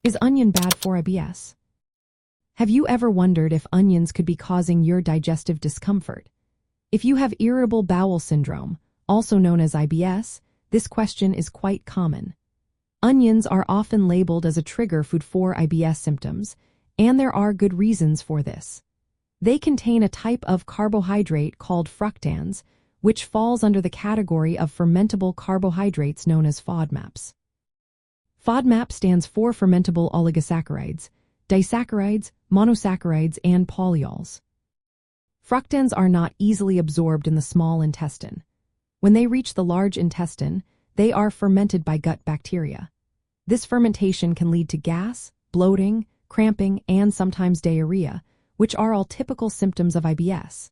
Is onion bad for IBS? Have you ever wondered if onions could be causing your digestive discomfort? If you have irritable bowel syndrome, also known as IBS, this question is quite common. Onions are often labeled as a trigger food for IBS symptoms, and there are good reasons for this. They contain a type of carbohydrate called fructans, which falls under the category of fermentable carbohydrates known as FODMAPs. FODMAP stands for fermentable oligosaccharides, disaccharides, monosaccharides, and polyols. Fructans are not easily absorbed in the small intestine. When they reach the large intestine, they are fermented by gut bacteria. This fermentation can lead to gas, bloating, cramping, and sometimes diarrhea, which are all typical symptoms of IBS.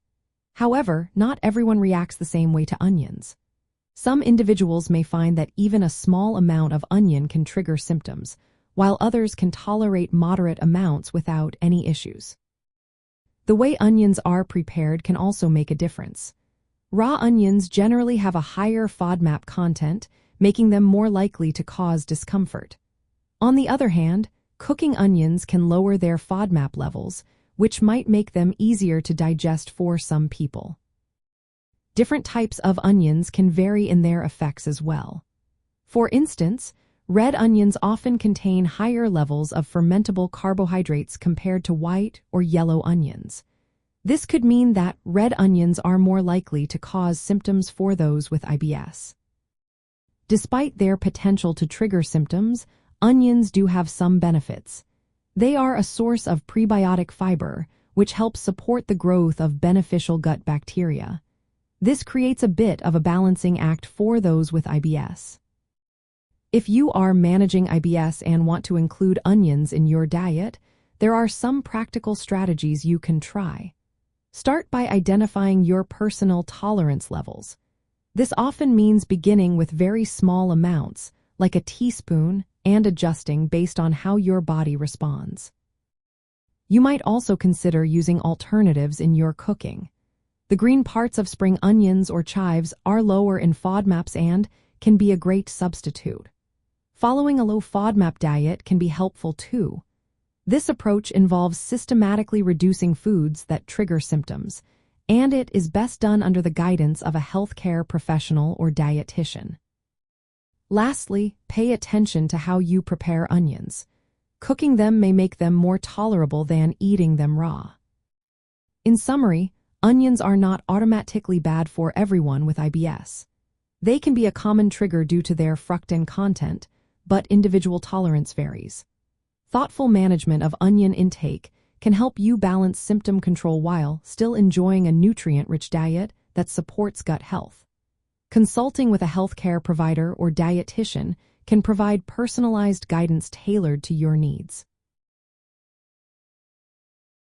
However, not everyone reacts the same way to onions. Some individuals may find that even a small amount of onion can trigger symptoms, while others can tolerate moderate amounts without any issues. The way onions are prepared can also make a difference. Raw onions generally have a higher FODMAP content, making them more likely to cause discomfort. On the other hand, cooking onions can lower their FODMAP levels, which might make them easier to digest for some people. Different types of onions can vary in their effects as well. For instance, red onions often contain higher levels of fermentable carbohydrates compared to white or yellow onions. This could mean that red onions are more likely to cause symptoms for those with IBS. Despite their potential to trigger symptoms, onions do have some benefits. They are a source of prebiotic fiber, which helps support the growth of beneficial gut bacteria. This creates a bit of a balancing act for those with IBS. If you are managing IBS and want to include onions in your diet, there are some practical strategies you can try. Start by identifying your personal tolerance levels. This often means beginning with very small amounts, like a teaspoon, and adjusting based on how your body responds. You might also consider using alternatives in your cooking. The green parts of spring onions or chives are lower in FODMAPs and can be a great substitute. Following a low FODMAP diet can be helpful too. This approach involves systematically reducing foods that trigger symptoms, and it is best done under the guidance of a healthcare professional or dietitian. Lastly, pay attention to how you prepare onions. Cooking them may make them more tolerable than eating them raw. In summary, onions are not automatically bad for everyone with IBS. They can be a common trigger due to their fructan content, but individual tolerance varies. Thoughtful management of onion intake can help you balance symptom control while still enjoying a nutrient-rich diet that supports gut health. Consulting with a healthcare provider or dietitian can provide personalized guidance tailored to your needs.